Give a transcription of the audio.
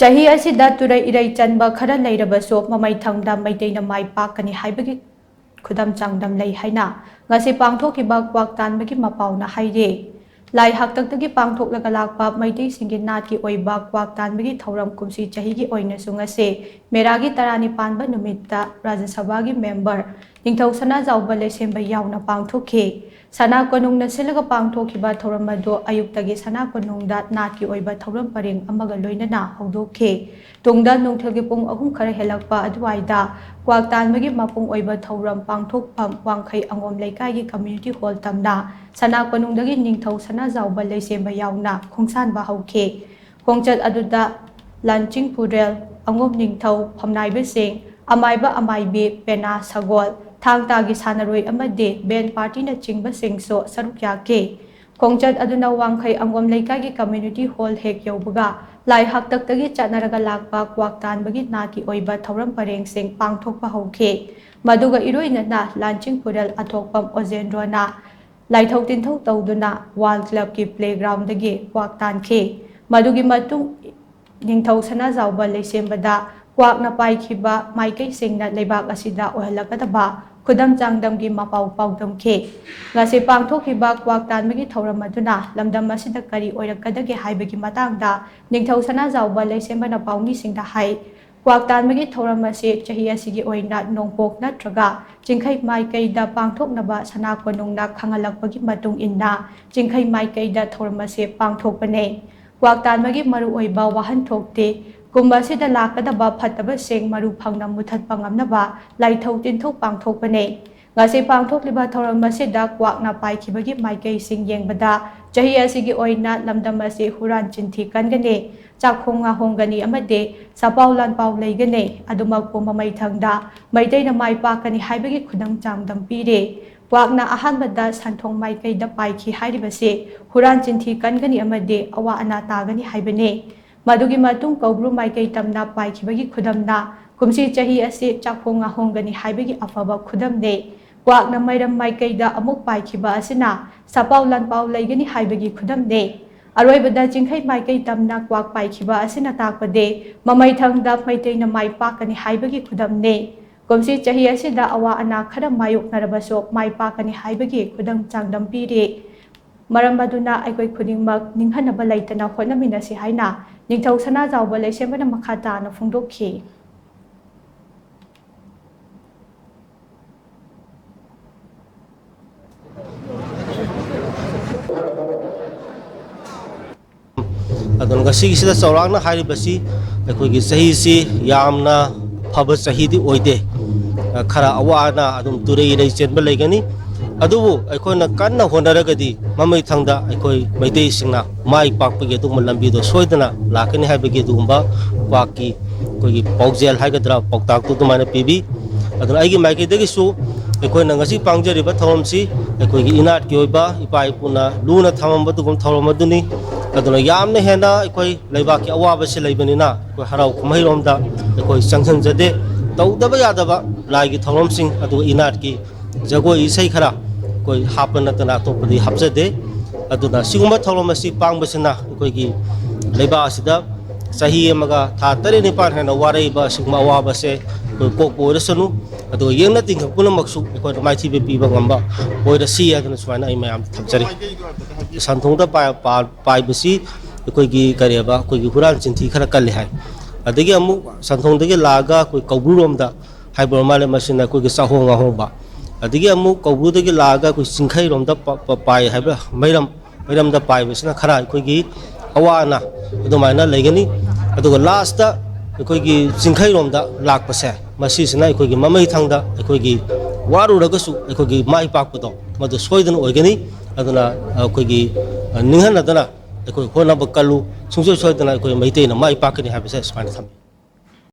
ꯆꯍꯤ ꯑꯁꯤꯗ ꯇꯨꯔꯩ ꯏꯔꯩ ꯆꯟꯕ ꯈꯔ ꯂꯩꯔꯕꯁꯨ ꯃꯃꯩꯊꯪꯗ ꯃꯩꯇꯩꯅ ꯃꯥꯏ ꯄꯥꯛꯀꯅꯤ ꯍꯥꯏꯕꯒꯤ ꯈꯨꯗꯝ ꯆꯥꯡꯗꯝ ꯂꯩ ꯍꯥꯏꯅ ꯉꯁꯤ ꯄꯥꯡꯊꯣꯛꯈꯤꯕ ꯀ꯭ꯋꯥꯛ ꯇꯥꯟꯕꯒꯤ ꯃꯄꯥꯎꯅ ꯍꯥꯏꯔꯤ꯫ ꯂꯥꯏ ꯍꯥꯛꯇꯛꯇꯒꯤ ꯄꯥꯡꯊꯣꯛꯂꯒ ꯂꯥꯛꯄ ꯃꯩꯇꯩꯁꯤꯡꯒꯤ ꯅꯥꯠꯀꯤ ꯑꯣꯏꯕ ꯀ꯭ꯋꯥꯛ ꯇꯥꯟꯕꯒꯤ ꯊꯧꯔꯝ ꯀꯨꯝꯁꯤ ꯆꯍꯤꯒꯤ ꯑꯣꯏꯅꯁꯨ ꯉꯁꯤ ꯃꯦꯔꯥꯒꯤ 19 ꯄꯥꯟꯕ ꯅꯨꯃꯤꯠꯇ ꯔꯥꯖ꯭ꯌ ꯁꯚꯥꯒꯤ ꯃꯦꯝꯕꯔ ꯅꯤꯡꯊꯧ ꯁꯅꯥꯖꯥꯎꯕ ꯂꯩꯁꯦꯝꯕ ꯌꯥꯎꯅ ꯄꯥꯡꯊꯣꯛꯈꯤ꯫ ꯁꯅꯥ ꯀꯣꯅꯨꯡꯅ ꯁꯤꯜꯂꯒ ꯄꯥꯡꯊꯣꯛꯈꯤꯕ ꯊꯧꯔꯝ ꯑꯗꯨ ꯑꯌꯨꯛꯇꯒꯤ ꯁꯅꯥ ꯀꯣꯅꯨꯡꯗ ꯅꯥꯠꯀꯤ ꯑꯣꯏꯕ ꯊꯧꯔꯝ ꯄꯔꯦꯡ ꯑꯃꯒ ꯂꯣꯏꯅꯅ ꯍꯧꯗꯣꯛꯈꯤ꯫ ꯇꯨꯡꯗ ꯅꯨꯡꯊꯤꯜꯒꯤ ꯄꯨꯡ 3 ꯈꯔ ꯍꯦꯜꯂꯛꯄ ꯑꯗꯨꯋꯥꯏꯗ ꯀ꯭ꯋꯥꯛ ꯇꯥꯟꯕꯒꯤ ꯃꯄꯨꯡ ꯑꯣꯏꯕ ꯊꯧꯔꯝ ꯄꯥꯡꯊꯣꯛꯐꯝ ꯋꯥꯡꯈꯩ ꯑꯉꯣꯝ ꯂꯩꯀꯥꯏꯒꯤ ꯀꯝꯃ꯭ꯌꯨꯅꯤꯇꯤ ꯍꯣꯜ ꯇꯝꯅ ꯁꯅꯥ ꯀꯣꯅꯨꯡꯗꯒꯤ ꯅꯤꯡꯊꯧ ꯁꯅꯥꯖꯥꯎꯕ ꯂꯩꯁꯦꯝꯕ ꯌꯥꯎꯅ ꯈꯣꯡꯁꯥꯟꯕ ꯍꯧꯈꯤ꯫ ꯈꯣꯡꯆꯠ ꯑꯗꯨꯗ ꯂꯥꯟꯆꯤꯡꯄꯨꯔꯦꯜ ꯑꯉꯣꯝ ꯅꯤꯡꯊꯧ ꯐꯝꯅꯥꯏꯕꯁꯤꯡ, ꯑꯃꯥꯏꯕ ꯑꯃꯥꯏꯕꯤ, ꯄꯦꯅꯥ ꯁꯒꯣꯜ, ꯊꯥꯡ ꯇꯥꯒꯤ ꯁꯥꯟꯅꯔꯣꯏ ꯑꯃꯗꯤ ꯕꯦꯟ ꯄꯥꯔꯇꯤꯅꯆꯤꯡꯕꯁꯤꯡꯁꯨ ꯁꯔꯨꯛ ꯌꯥꯈꯤ꯫ ꯈꯣꯡꯆꯠ ꯑꯗꯨꯅ ꯋꯥꯡꯈꯩ ꯑꯉꯣꯝ ꯂꯩꯀꯥꯏꯒꯤ ꯀꯝꯃ꯭ꯌꯨꯅꯤꯇꯤ ꯍꯣꯜ ꯍꯦꯛ ꯌꯧꯕꯒ ꯂꯥꯏ ꯍꯥꯛꯇꯛꯇꯒꯤ ꯆꯠꯅꯔꯒ ꯂꯥꯛꯄ ꯀ꯭ꯋꯥꯛ ꯇꯥꯟꯕꯒꯤ ꯅꯥꯠꯀꯤ ꯑꯣꯏꯕ ꯊꯧꯔꯝ ꯄꯔꯦꯡꯁꯤꯡ ꯄꯥꯡꯊꯣꯛꯄ ꯍꯧꯈꯤ꯫ ꯃꯗꯨꯒ ꯏꯔꯣꯏꯅꯅ ꯂꯥꯟꯆꯤꯡꯄꯨꯔꯦꯜ ꯑꯊꯣꯛꯄꯝ ꯑꯣꯖꯦꯟꯗ꯭ꯔꯣꯅ ꯂꯥꯏꯊꯧ ꯇꯤꯟꯊꯧ ꯇꯧꯗꯨꯅ ꯋꯥꯜ ꯀ꯭ꯂꯕꯀꯤ ꯄ꯭ꯂꯦꯒ꯭ꯔꯥꯎꯟꯗꯒꯤ ꯀ꯭ꯋꯥꯛ ꯇꯥꯟꯈꯤ꯫ ꯃꯗꯨꯒꯤ ꯃꯇꯨꯡ ꯅꯤꯡꯊꯧ ꯁꯅꯥꯖꯥꯎꯕ ꯂꯩꯁꯦꯝꯕꯗ ꯀ꯭ꯋꯥꯛꯅ ꯄꯥꯏꯈꯤꯕ ꯃꯥꯏꯀꯩꯁꯤꯡꯅ ꯂꯩꯕꯥꯛ ꯑꯁꯤꯗ ꯑꯣꯏꯍꯜꯂꯛꯀꯗꯕ ꯈꯨꯗꯝ ꯆꯥꯡꯗꯝꯒꯤ ꯃꯄꯥꯎ ꯄꯥꯎꯗꯝꯈꯤ꯫ ꯉꯁꯤ ꯄꯥꯡꯊꯣꯛꯈꯤꯕ ꯀ꯭ꯋꯥꯛ ꯇꯥꯟꯕꯒꯤ ꯊꯧꯔꯝ ꯑꯗꯨꯅ ꯂꯝꯗꯝ ꯑꯁꯤꯗ ꯀꯔꯤ ꯑꯣꯏꯔꯛꯀꯗꯒꯦ ꯍꯥꯏꯕꯒꯤ ꯃꯇꯥꯡꯗ ꯅꯤꯡꯊꯧ ꯁꯅꯥꯖꯥꯎꯕ ꯂꯩꯁꯦꯝꯕꯅ ꯄꯥꯎꯃꯤꯁꯤꯡꯗ ꯍꯥꯏ꯫ ꯀ꯭ꯋꯥꯛ ꯇꯥꯟꯕꯒꯤ ꯊꯧꯔꯝ ꯑꯁꯤ ꯆꯍꯤ ꯑꯁꯤꯒꯤ ꯑꯣꯏꯅ ꯅꯣꯡꯄꯣꯛ ꯅꯠꯇ꯭ꯔꯒ ꯆꯤꯡꯈꯩ ꯃꯥꯏꯀꯩꯗ ꯄꯥꯡꯊꯣꯛꯅꯕ ꯁꯅꯥ ꯀꯣꯅꯨꯡꯅ ꯈꯪꯍꯜꯂꯛꯄꯒꯤ ꯃꯇꯨꯡ ꯏꯟꯅ ꯆꯤꯡꯈꯩ ꯃꯥꯏꯀꯩꯗ ꯊꯧꯔꯝ ꯑꯁꯤ ꯄꯥꯡꯊꯣꯛꯄꯅꯤ꯫ ꯀ꯭ꯋꯥꯛ ꯇꯥꯟꯕꯒꯤ ꯃꯔꯨꯑꯣꯏꯕ ꯋꯥꯍꯟꯊꯣꯛꯇꯤ ꯀꯨꯝꯚ ꯑꯁꯤꯗ ꯂꯥꯛꯀꯗꯕ ꯐꯠꯇꯕꯁꯤꯡ ꯃꯔꯨ ꯐꯪꯅ ꯃꯨꯊꯠꯄ ꯉꯝꯅꯕ ꯂꯥꯏꯊꯧ ꯇꯤꯟꯊꯧ ꯄꯥꯡꯊꯣꯛꯄꯅꯤ꯫ ꯉꯁꯤ ꯄꯥꯡꯊꯣꯛꯂꯤꯕ ꯊꯧꯔꯝ ꯑꯁꯤꯗ ꯀ꯭ꯋꯥꯛꯅ ꯄꯥꯏꯈꯤꯕꯒꯤ ꯃꯥꯏꯀꯩꯁꯤꯡ ꯌꯦꯡꯕꯗ ꯆꯍꯤ ꯑꯁꯤꯒꯤ ꯑꯣꯏꯅ ꯂꯝꯗꯝ ꯑꯁꯤ ꯍꯨꯔꯥꯟ ꯆꯤꯟꯊꯤ ꯀꯟꯒꯅꯤ, ꯆꯥꯛꯍꯣꯡ ꯉꯥꯍꯣꯡꯒꯅꯤ ꯑꯃꯗꯤ ꯁꯥꯄꯥꯎ ꯂꯥꯟꯄꯥꯎ ꯂꯩꯒꯅꯤ꯫ ꯑꯗꯨꯃꯛꯄꯨ ꯃꯃꯩꯊꯪꯗ ꯃꯩꯇꯩꯅ ꯃꯥꯏ ꯄꯥꯛꯀꯅꯤ ꯍꯥꯏꯕꯒꯤ ꯈꯨꯗꯝ ꯆꯥꯡꯗꯝ ꯄꯤꯔꯤ꯫ ꯀ꯭ꯋꯥꯛꯅ ꯑꯍꯥꯟꯕꯗ ꯁꯟꯊꯣꯡ ꯃꯥꯏꯀꯩꯗ ꯄꯥꯏꯈꯤ ꯍꯥꯏꯔꯤꯕꯁꯤ ꯍꯨꯔꯥꯟ ꯆꯤꯟꯊꯤ ꯀꯟꯒꯅꯤ ꯑꯃꯗꯤ ꯑꯋꯥ ꯑꯅꯥ ꯇꯥꯒꯅꯤ ꯍꯥꯏꯕꯅꯤ꯫ ꯃꯗꯨꯒꯤ ꯃꯇꯨꯡ ꯀꯧꯕ꯭ꯔꯨ ꯃꯥꯏꯀꯩ ꯇꯝꯅ ꯄꯥꯏꯈꯤꯕꯒꯤ ꯈꯨꯗꯝꯅ ꯀꯨꯝꯁꯤ ꯆꯍꯤ ꯑꯁꯤ ꯆꯥꯛꯍꯣꯡ ꯉꯥꯍꯣꯡꯒꯅꯤ ꯍꯥꯏꯕꯒꯤ ꯑꯐꯕ ꯈꯨꯗꯝꯅꯤ꯫ ꯀ꯭ꯋꯥꯛꯅ ꯃꯩꯔꯝ ꯃꯥꯏꯀꯩꯗ ꯑꯃꯨꯛ ꯄꯥꯏꯈꯤꯕ ꯑꯁꯤꯅ ꯁꯥꯄꯥꯎ ꯂꯥꯟꯄꯥꯎ ꯂꯩꯒꯅꯤ ꯍꯥꯏꯕꯒꯤ ꯈꯨꯗꯝꯅꯤ꯫ ꯑꯔꯣꯏꯕꯗ ꯆꯤꯡꯈꯩ ꯃꯥꯏꯀꯩ ꯇꯝꯅ ꯀ꯭ꯋꯥꯛ ꯄꯥꯏꯈꯤꯕ ꯑꯁꯤꯅ ꯇꯥꯛꯄꯗꯤ ꯃꯃꯩꯊꯪꯗ ꯃꯩꯇꯩꯅ ꯃꯥꯏ ꯄꯥꯛꯀꯅꯤ ꯍꯥꯏꯕꯒꯤ ꯈꯨꯗꯝꯅꯤ꯫ ꯀꯨꯝꯁꯤ ꯆꯍꯤ ꯑꯁꯤꯗ ꯑꯋꯥ ꯑꯅꯥ ꯈꯔ ꯃꯥꯌꯣꯛꯅꯔꯕꯁꯨ ꯃꯥꯏ ꯄꯥꯛꯀꯅꯤ ꯍꯥꯏꯕꯒꯤ ꯈꯨꯗꯝ ꯆꯥꯡꯗꯝ ꯄꯤꯔꯤ꯫ ꯃꯔꯝ ꯑꯗꯨꯅ ꯑꯩꯈꯣꯏ ꯈꯨꯗꯤꯡꯃꯛ ꯅꯤꯡꯍꯟꯅꯕ ꯂꯩꯇꯅ ꯍꯣꯠꯅꯃꯤꯟꯅꯁꯤ ꯍꯥꯏꯅ ꯅꯤꯡꯊꯧ ꯁꯅꯥꯖꯥꯎꯕ ꯂꯩꯁꯦꯝꯕꯅ ꯃꯈꯥ ꯇꯥꯅ ꯐꯣꯡꯗꯣꯛꯈꯤ꯫ ꯑꯗꯨꯅ ꯉꯁꯤꯒꯤꯁꯤꯗ ꯆꯥꯎꯔꯥꯛꯅ ꯍꯥꯏꯔꯤꯕꯁꯤ ꯑꯩꯈꯣꯏꯒꯤ ꯆꯍꯤꯁꯤ ꯌꯥꯝꯅ ꯐꯕ ꯆꯍꯤꯗꯤ ꯑꯣꯏꯗꯦ꯫ ꯈꯔ ꯑꯋꯥ ꯑꯅꯥ ꯑꯗꯨꯝ ꯇꯨꯔꯩ ꯏꯔꯩ ꯆꯦꯟꯕ ꯂꯩꯒꯅꯤ꯫ ꯑꯗꯨꯕꯨ ꯑꯩꯈꯣꯏꯅ ꯀꯟꯅ ꯍꯣꯠꯅꯔꯒꯗꯤ ꯃꯃꯩꯊꯪꯗ ꯑꯩꯈꯣꯏ ꯃꯩꯇꯩꯁꯤꯡꯅ ꯃꯥꯏ ꯄꯥꯛꯄꯒꯤ ꯑꯗꯨꯒꯨꯝꯕ ꯂꯝꯕꯤꯗꯣ ꯁꯣꯏꯗꯅ ꯂꯥꯛꯀꯅꯤ ꯍꯥꯏꯕꯒꯤ ꯑꯗꯨꯒꯨꯝꯕ ꯀ꯭ꯋꯥꯛꯀꯤ ꯑꯩꯈꯣꯏꯒꯤ ꯄꯥꯎꯖꯦꯜ ꯍꯥꯏꯒꯗ꯭ꯔꯥ ꯄꯥꯎꯇꯥꯛꯇꯨ ꯑꯗꯨꯃꯥꯏꯅ ꯄꯤꯕꯤ꯫ ꯑꯗꯨꯅ ꯑꯩꯒꯤ ꯃꯥꯏꯀꯩꯗꯒꯤꯁꯨ ꯑꯩꯈꯣꯏꯅ ꯉꯁꯤ ꯄꯥꯡꯖꯔꯤꯕ ꯊꯧꯔꯝꯁꯤ ꯑꯩꯈꯣꯏꯒꯤ ꯏꯅꯥꯠꯀꯤ ꯑꯣꯏꯕ ꯏꯄꯥ ꯏꯄꯨꯅ ꯂꯨꯅ ꯊꯝꯃꯝꯕ ꯑꯗꯨꯒꯨꯝꯕ ꯊꯧꯔꯝ ꯑꯗꯨꯅꯤ꯫ ꯑꯗꯨꯅ ꯌꯥꯝꯅ ꯍꯦꯟꯅ ꯑꯩꯈꯣꯏ ꯂꯩꯕꯥꯛꯀꯤ ꯑꯋꯥꯕꯁꯤ ꯂꯩꯕꯅꯤꯅ ꯑꯩꯈꯣꯏ ꯍꯔꯥꯎ ꯀꯨꯝꯍꯩꯔꯣꯝꯗ ꯑꯩꯈꯣꯏ ꯆꯪꯁꯤꯟꯖꯗꯦ꯫ ꯇꯧꯗꯕ ꯌꯥꯗꯕ ꯂꯥꯏꯒꯤ ꯊꯧꯔꯝꯁꯤꯡ ꯑꯗꯨꯒ ꯏꯅꯥꯠꯀꯤ ꯖꯒꯣꯏ ꯏꯁꯩ ꯈꯔ ꯑꯩꯈꯣꯏ ꯍꯥꯞꯄ ꯅꯠꯇꯅ ꯑꯇꯣꯞꯄꯗꯤ ꯍꯥꯞꯆꯗꯦ꯫ ꯑꯗꯨꯅ ꯁꯤꯒꯨꯝꯕ ꯊꯧꯔꯝ ꯑꯁꯤ ꯄꯥꯡꯕꯁꯤꯅ ꯑꯩꯈꯣꯏꯒꯤ ꯂꯩꯕꯥꯛ ꯑꯁꯤꯗ ꯆꯍꯤ ꯑꯃꯒ ꯊꯥ 8-9 ꯍꯦꯟꯅ ꯋꯥꯔꯛꯏꯕ ꯑꯁꯤꯒꯨꯝꯕ ꯑꯋꯥꯕꯁꯦ ꯑꯩꯈꯣꯏ ꯀꯣꯛꯄ ꯑꯣꯏꯔꯁꯅꯨ, ꯑꯗꯨꯒ ꯌꯦꯡꯅ ꯇꯤꯟꯈꯛ ꯄꯨꯝꯅꯃꯛꯁꯨ ꯑꯩꯈꯣꯏꯅ ꯃꯥꯏꯊꯤꯕ ꯄꯤꯕ ꯉꯝꯕ ꯑꯣꯏꯔꯁꯤ ꯍꯥꯏꯗꯅ ꯁꯨꯃꯥꯏꯅ ꯑꯩ ꯃꯌꯥꯝꯗ ꯊꯝꯖꯔꯤ꯫ ꯁꯟꯊꯣꯡꯗ ꯄꯥꯏꯕꯁꯤ ꯑꯩꯈꯣꯏꯒꯤ ꯀꯔꯤꯕ ꯑꯩꯈꯣꯏꯒꯤ ꯍꯨꯔꯥꯟ ꯆꯤꯟꯊꯤ ꯈꯔ ꯀꯜꯂꯤ ꯍꯥꯏ꯫ ꯑꯗꯒꯤ ꯑꯃꯨꯛ ꯁꯟꯊꯣꯡꯗꯒꯤ ꯂꯥꯛꯑꯒ ꯑꯩꯈꯣꯏ ꯀꯧꯕ꯭ꯔꯨꯔꯣꯝꯗ ꯍꯥꯏꯕ ꯃꯥꯂꯦ ꯃꯁꯤꯅ ꯑꯩꯈꯣꯏꯒꯤ ꯆꯥꯛꯍꯣꯡ ꯉꯥꯍꯣꯡꯕ꯫ ꯑꯗꯒꯤ ꯑꯃꯨꯛ ꯀꯧꯕ꯭ꯔꯨꯗꯒꯤ ꯂꯥꯛꯑꯒ ꯑꯩꯈꯣꯏ ꯆꯤꯡꯈꯩꯔꯣꯝꯗ ꯄꯥꯏ ꯍꯥꯏꯕ ꯃꯩꯔꯝꯗ ꯄꯥꯏꯕꯁꯤꯅ ꯈꯔ ꯑꯩꯈꯣꯏꯒꯤ ꯑꯋꯥ ꯑꯅꯥ ꯑꯗꯨꯃꯥꯏꯅ ꯂꯩꯒꯅꯤ꯫ ꯑꯗꯨꯒ ꯂꯥꯁꯇ ꯑꯩꯈꯣꯏꯒꯤ ꯆꯤꯡꯈꯩꯔꯣꯝꯗ ꯂꯥꯛꯄꯁꯦ ꯃꯁꯤꯁꯤꯅ ꯑꯩꯈꯣꯏꯒꯤ ꯃꯃꯩꯊꯪꯗ ꯑꯩꯈꯣꯏꯒꯤ ꯋꯥꯔꯨꯔꯒꯁꯨ ꯑꯩꯈꯣꯏꯒꯤ ꯃꯥꯏ ꯄꯥꯛꯄꯗꯣ ꯃꯗꯨ ꯁꯣꯏꯗꯅ ꯑꯣꯏꯒꯅꯤ꯫ ꯑꯗꯨꯅ ꯑꯩꯈꯣꯏꯒꯤ ꯅꯤꯡꯍꯟꯅꯗꯅ ꯑꯩꯈꯣꯏ ꯍꯣꯠꯅꯕ ꯀꯜꯂꯨ, ꯁꯨꯡꯁꯣꯏ ꯁꯣꯏꯗꯅ ꯑꯩꯈꯣꯏ ꯃꯩꯇꯩꯅ ꯃꯥꯏ ꯄꯥꯛꯀꯅꯤ ꯍꯥꯏꯕꯁꯦ ꯁꯨꯃꯥꯏꯅ ꯊꯝꯃꯤ꯫